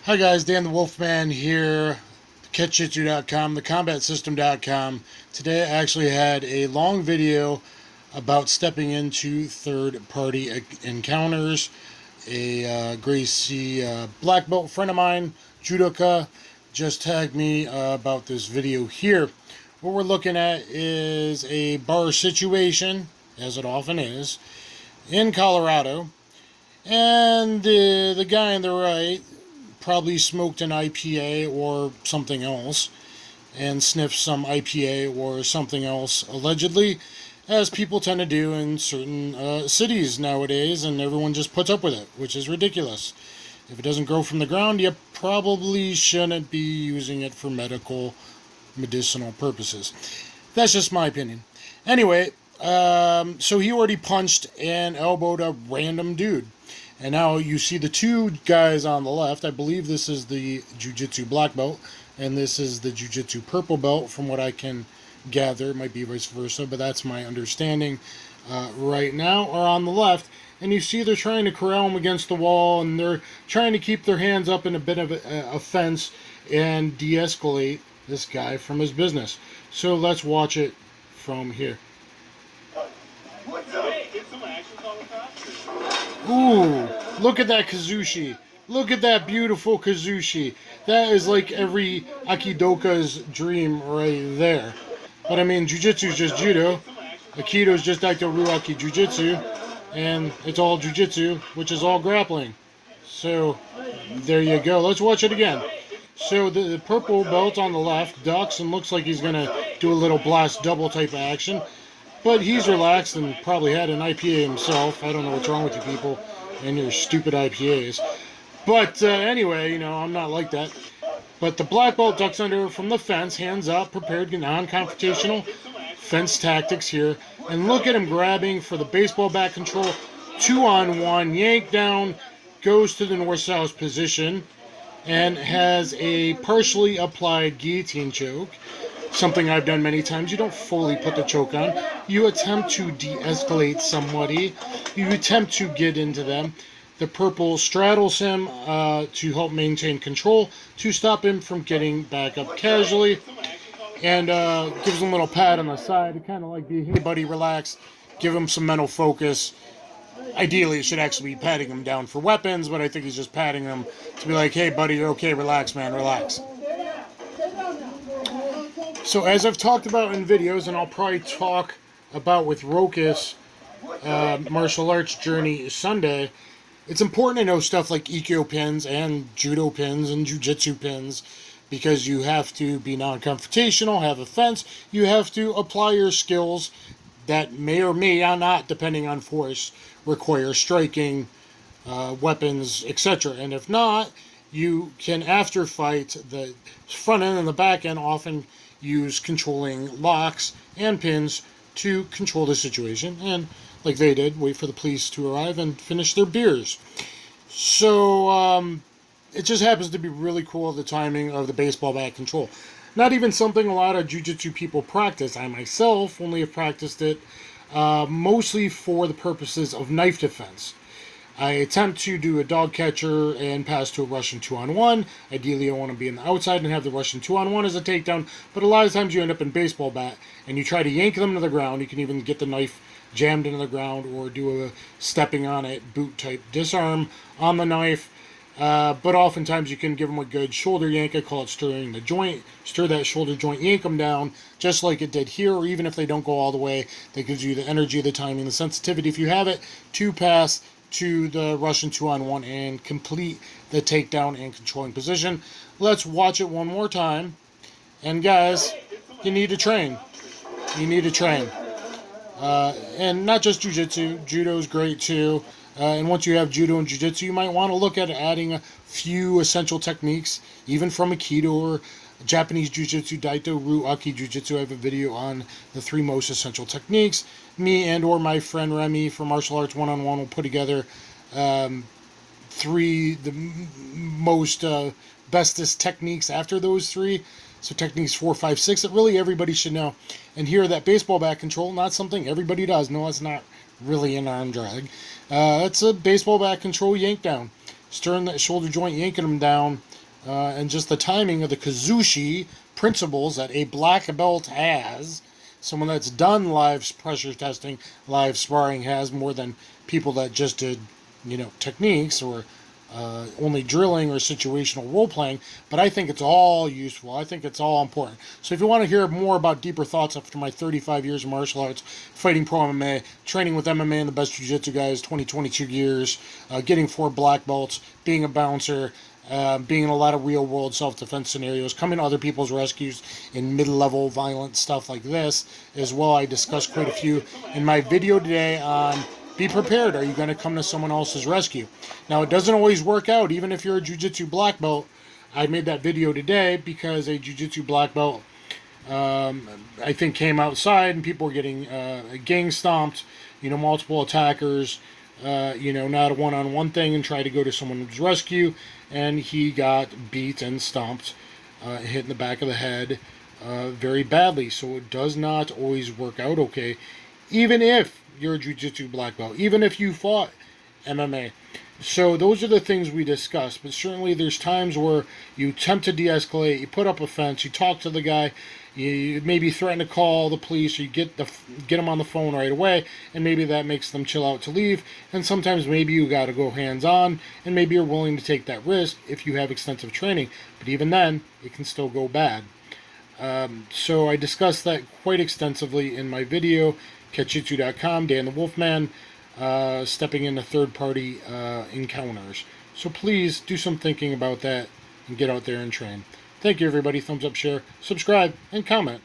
Hi guys, Dan the Wolfman here, catchjitsu.com, thecombatsystem.com. Today I actually had a long video about stepping into third-party encounters. A Gracie black belt friend of mine, judoka, just tagged me about this video here. What we're looking at is a bar situation, as it often is, in Colorado. And the guy on the right probably smoked an IPA or something else and sniffed some IPA or something else, allegedly, as people tend to do in certain cities nowadays, and everyone just puts up with it, which is ridiculous. If it doesn't grow from the ground, you probably shouldn't be using it for medicinal purposes. That's just my opinion. Anyway, so he already punched and elbowed a random dude. And now you see the two guys on the left. I believe this is the Jiu-Jitsu black belt, and this is the Jiu-Jitsu purple belt, from what I can gather. It might be vice versa, but that's my understanding right now, are on the left. And you see they're trying to corral him against the wall, and they're trying to keep their hands up in a bit of a fence and de-escalate this guy from his business. So let's watch it from here. Ooh, look at that Kazushi. Look at that beautiful Kazushi. That is like every Aikidoka's dream right there. But I mean, Jiu-Jitsu is just Judo. Aikido is just Daito Ruaki Jiu-Jitsu. And it's all Jiu-Jitsu, which is all grappling. So, there you go. Let's watch it again. So, the purple belt on the left ducks and looks like he's going to do a little blast double type of action. But he's relaxed and probably had an IPA himself. I don't know what's wrong with you people and your stupid IPAs. But anyway, I'm not like that. But the black belt ducks under from the fence, hands up, prepared, non-confrontational fence tactics here. And look at him grabbing for the baseball bat control. 2-on-1, yank down, goes to the north-south position, and has a partially applied guillotine choke. Something I've done many times. You don't fully put the choke on. You attempt to de-escalate somebody. You attempt to get into them. The purple straddles him to help maintain control, to stop him from getting back up casually, and gives him a little pat on the side to kind of like be, hey buddy, relax, give him some mental focus. Ideally, it should actually be patting him down for weapons, but I think he's just patting him to be like, hey buddy, you're okay, relax man, relax. So as I've talked about in videos, and I'll probably talk about with Rokas Martial Arts Journey Sunday, it's important to know stuff like Aikido pins and Judo pins and Jiu-Jitsu pins, because you have to be non-confrontational, have a fence, you have to apply your skills that may or may not, depending on force, require striking, weapons, etc. And if not, you can, after fight, the front end and the back end often use controlling locks and pins to control the situation, and like they did, wait for the police to arrive and finish their beers. So it just happens to be really cool, the timing of the baseball bat control. Not even something a lot of jiu-jitsu people practice. I myself only have practiced it mostly for the purposes of knife defense. I attempt to do a dog catcher and pass to a Russian 2-on-1. Ideally, I want to be in the outside and have the Russian 2-on-1 as a takedown. But a lot of times you end up in baseball bat and you try to yank them to the ground. You can even get the knife jammed into the ground or do a stepping on it, boot type disarm on the knife. But oftentimes you can give them a good shoulder yank. I call it stirring the joint. Stir that shoulder joint, yank them down, just like it did here. Or even if they don't go all the way, that gives you the energy, the timing, the sensitivity, if you have it, to pass to the Russian 2-on-1 and complete the takedown and controlling position. Let's watch it one more time. And guys, you need to train. You need to train. And not just jiu-jitsu, judo is great too. And once you have judo and jiu-jitsu, you might want to look at adding a few essential techniques, even from Aikido or Japanese jiu-jitsu, Daito Ruaki Jiu-Jitsu. I have a video on the 3 most essential techniques. Me and or my friend Remy from Martial Arts One-on-One will put together 3 the most bestest techniques after those 3. So techniques 4, 5, 6 that really everybody should know. And here, that baseball bat control, not something everybody does. No, it's not really an arm drag. It's a baseball bat control yank down. stirring that shoulder joint, yanking them down, and just the timing of the Kazushi principles that a black belt has. Someone that's done live pressure testing, live sparring has more than people that just did, techniques or only drilling or situational role playing. But I think it's all useful. I think it's all important. So if you want to hear more about deeper thoughts after my 35 years of martial arts, fighting pro MMA, training with MMA and the best jiu-jitsu guys, 22 years, getting 4 black belts, being a bouncer, being in a lot of real-world self-defense scenarios, coming to other people's rescues in mid-level violent stuff like this as well. I discussed quite a few in my video today on be prepared. Are you going to come to someone else's rescue? Now, it doesn't always work out, even if you're a jiu-jitsu black belt. I made that video today because a jiu-jitsu black belt, I think, came outside and people were getting gang stomped, multiple attackers, not a one-on-one thing, and tried to go to someone's rescue, and he got beat and stomped, hit in the back of the head very badly. So it does not always work out okay, even if you're a jiu-jitsu black belt, even if you fought MMA. So those are the things we discussed. But certainly there's times where you attempt to de-escalate, you put up a fence, you talk to the guy, you maybe threaten to call the police, or you get them on the phone right away, and maybe that makes them chill out to leave. And sometimes maybe you got to go hands-on, and maybe you're willing to take that risk if you have extensive training. But even then, it can still go bad. So I discussed that quite extensively in my video, catjitsu.com, Dan the Wolfman, stepping into third-party encounters. So please do some thinking about that and get out there and train. Thank you, everybody. Thumbs up, share, subscribe, and comment.